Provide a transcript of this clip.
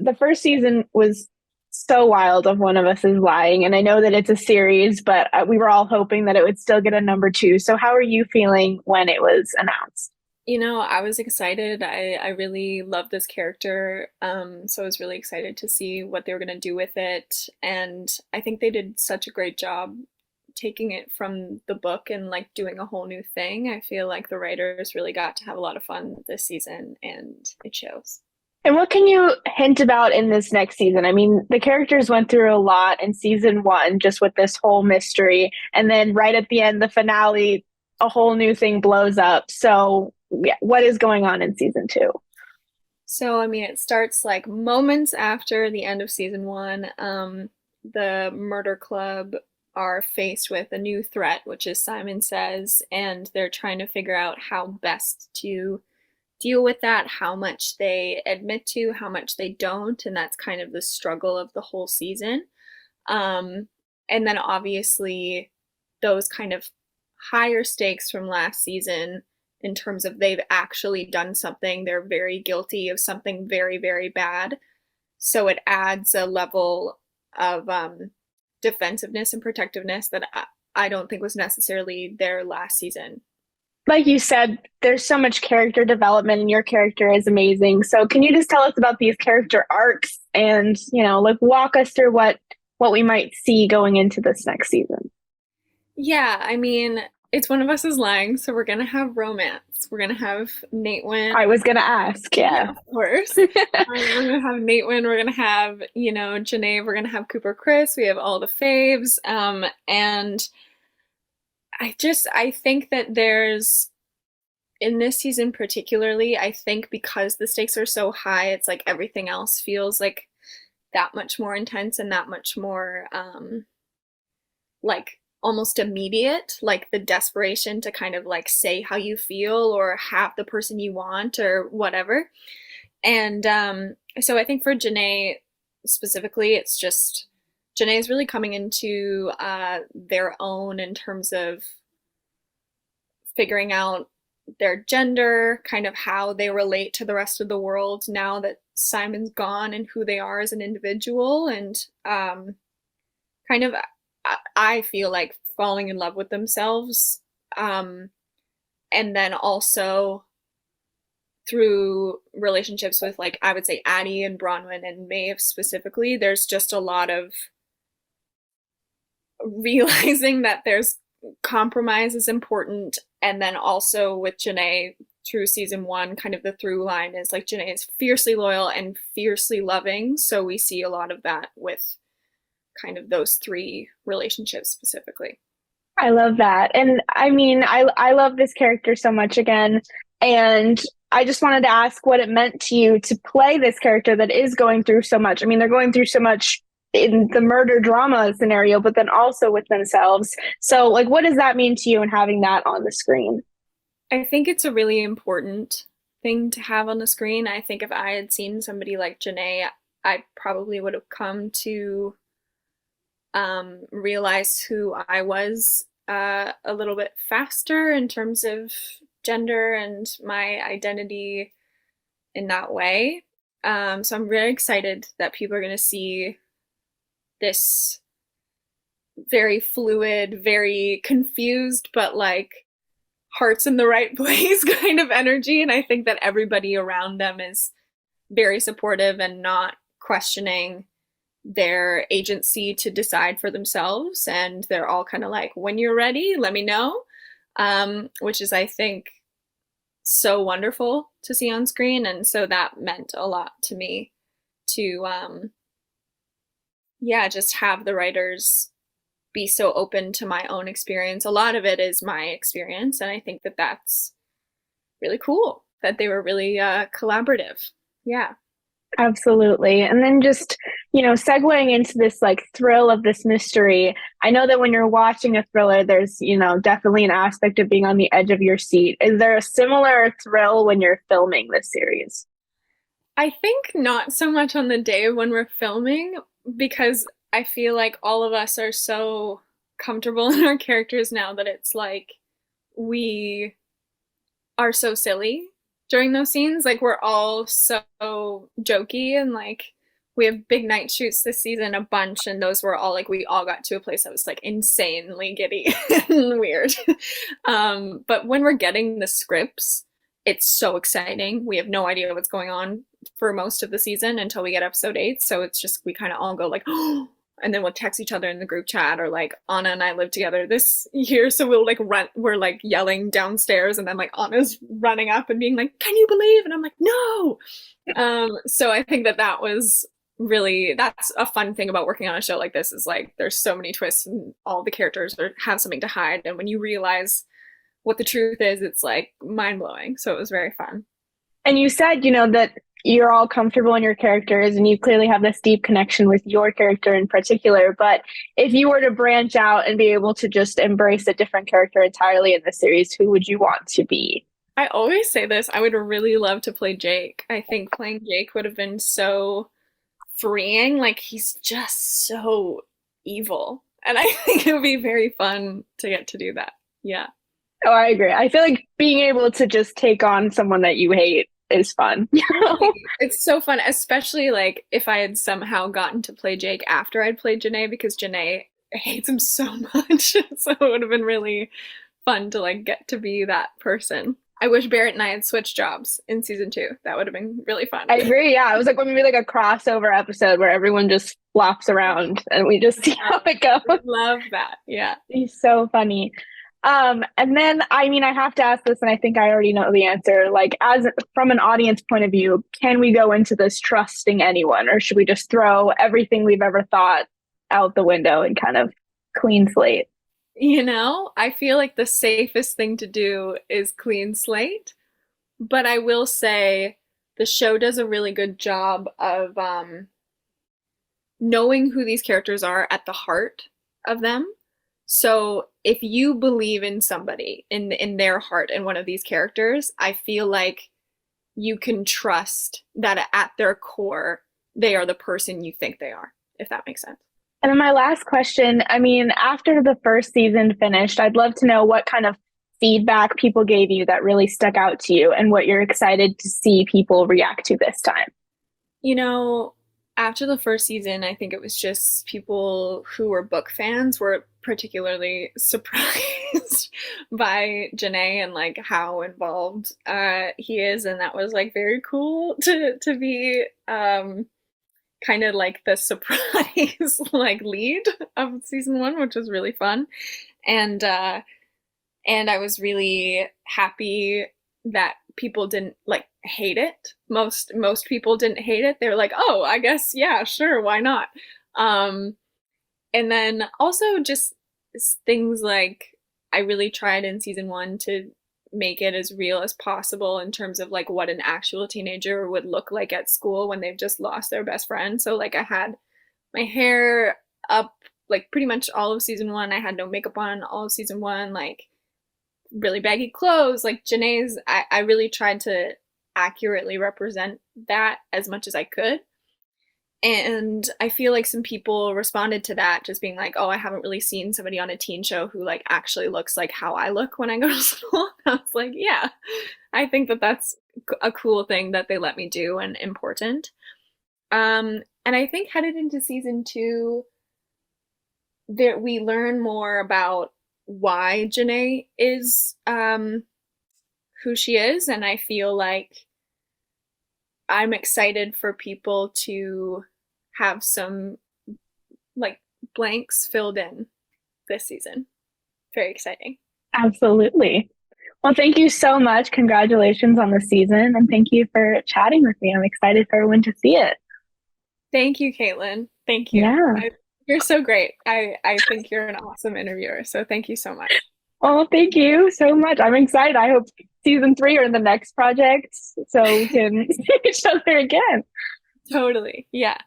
the first season was so wild of One of Us is Lying. And I know that it's a series, but we were all hoping that it would still get a number two. So how are you feeling when it was announced? I was excited. I really love this character. So I was really excited to see what they were going to do with it. And I think they did such a great job taking it from the book and like doing a whole new thing. I feel like the writers really got to have a lot of fun this season and it shows. And what can you hint about in this next season? I mean, the characters went through a lot in season one, just with this whole mystery. And then right at the end, the finale, a whole new thing blows up. So, yeah, what is going on in season two? So, I mean, it starts like moments after the end of season one. The murder club are faced with a new threat, which is Simon Says, and they're trying to figure out how best to deal with that, how much they admit to, how much they don't, and that's kind of the struggle of the whole season. Um, and then obviously, those kind of higher stakes from last season in terms of they've actually done something, they're very guilty of something very, very bad. So it adds a level of defensiveness and protectiveness that I don't think was necessarily there last season. Like you said, there's so much character development, and your character is amazing. So, can you just tell us about these character arcs and, like walk us through what we might see going into this next season? Yeah, I mean, it's One of Us is Lying, so we're gonna have romance. We're gonna have Nate Wynn. I was going to ask, Yeah, yeah. of course. We're gonna have Nate Wynn. We're gonna have, Janae. We're gonna have Cooper Chris. We have all the faves. And I think that there's, in this season particularly, I think because the stakes are so high, it's like everything else feels like that much more intense and that much more, like almost immediate, like the desperation to kind of like say how you feel or have the person you want or whatever. And so I think for Janae specifically, it's just Janae is really coming into their own in terms of figuring out their gender, kind of how they relate to the rest of the world now that Simon's gone, and who they are as an individual, and kind of I feel like falling in love with themselves, and then also through relationships with, like, I would say Addy and Bronwyn and Maeve specifically, there's just a lot of realizing that there's compromise is important. And then also with Janae through season one, kind of the through line is like Janae is fiercely loyal and fiercely loving. So we see a lot of that with kind of those three relationships specifically. I love that. And I mean, I love this character so much again. And I just wanted to ask what it meant to you to play this character that is going through so much. I mean, they're going through so much in the murder drama scenario, but then also with themselves. So, like, what does that mean to you and having that on the screen? I think it's a really important thing to have on the screen. I think if I had seen somebody like Janae, I probably would have come to realize who I was a little bit faster in terms of gender and my identity in that way. So I'm really excited that people are going to see this very fluid, very confused, but like hearts in the right place kind of energy. And I think that everybody around them is very supportive and not questioning their agency to decide for themselves. And they're all kind of like, when you're ready, let me know. Which is, I think, so wonderful to see on screen. And so that meant a lot to me to, yeah, just have the writers be so open to my own experience. A lot of it is my experience. And I think that that's really cool that they were really collaborative. Yeah. Absolutely. And then just, segueing into this like thrill of this mystery. I know that when you're watching a thriller, there's, definitely an aspect of being on the edge of your seat. Is there a similar thrill when you're filming this series? I think not so much on the day when we're filming, because I feel like all of us are so comfortable in our characters now that it's like we are so silly during those scenes. Like we're all so jokey and like we have big night shoots this season, a bunch, and those were all like we all got to a place that was like insanely giddy and weird. But when we're getting the scripts, it's so exciting. We have no idea what's going on for most of the season until we get episode 8. So it's just we kind of all go like, oh, and then we'll text each other in the group chat, or like Anna and I live together this year, so we'll like run, we're like yelling downstairs, and then like Anna's running up and being like, "Can you believe?" And I'm like, "No." So I think that was really, that's a fun thing about working on a show like this, is like there's so many twists and all the characters have something to hide, and when you realize what the truth is, it's like mind-blowing. So it was very fun. And you said, that you're all comfortable in your characters and you clearly have this deep connection with your character in particular, but if you were to branch out and be able to just embrace a different character entirely in the series, who would you want to be? I always say this, I would really love to play Jake. I think playing Jake would have been so freeing. Like, he's just so evil, and I think it would be very fun to get to do that. Yeah. Oh, I agree. I feel like being able to just take on someone that you hate is fun. It's so fun, especially like if I had somehow gotten to play Jake after I'd played Janae, because Janae hates him so much. So it would have been really fun to like get to be that person. I wish Barrett and I had switched jobs in season 2. That would have been really fun. I agree. Yeah, it was like when we made like a crossover episode where everyone just flops around and we just see how it goes. I love that. Yeah, he's so funny. And then, I mean, I have to ask this, and I think I already know the answer. Like, as from an audience point of view, can we go into this trusting anyone, or should we just throw everything we've ever thought out the window and kind of clean slate? I feel like the safest thing to do is clean slate, but I will say the show does a really good job of knowing who these characters are at the heart of them. So if you believe in somebody, in their heart, in one of these characters, I feel like you can trust that at their core, they are the person you think they are, if that makes sense. And then my last question, I mean, after the first season finished, I'd love to know what kind of feedback people gave you that really stuck out to you and what you're excited to see people react to this time. After the first season, I think it was just people who were book fans were particularly surprised by Janae and like how involved he is, and that was like very cool to be kind of like the surprise like lead of season 1, which was really fun, and I was really happy that people didn't like hate it. Most people didn't hate it. They were like, oh, I guess, yeah, sure, why not? And then also just things like I really tried in season 1 to make it as real as possible in terms of like what an actual teenager would look like at school when they've just lost their best friend. So like I had my hair up like pretty much all of season 1. I had no makeup on all of season 1, like really baggy clothes, like Janae's. I really tried to accurately represent that as much as I could. And I feel like some people responded to that just being like, oh, I haven't really seen somebody on a teen show who like actually looks like how I look when I go to school. And I was like, yeah, I think that's a cool thing that they let me do and important. And I think headed into season 2, we learn more about why Janae is who she is, and I feel like I'm excited for people to have some like blanks filled in this season. Very exciting. Absolutely. Well, thank you so much. Congratulations on the season, and thank you for chatting with me. I'm excited for everyone to see it. Thank you, Caitlin. Thank you. Yeah. You're so great. I think you're an awesome interviewer, so thank you so much. Oh, thank you so much. I'm excited. I hope season 3 or the next project so we can see each other again. Totally. Yeah.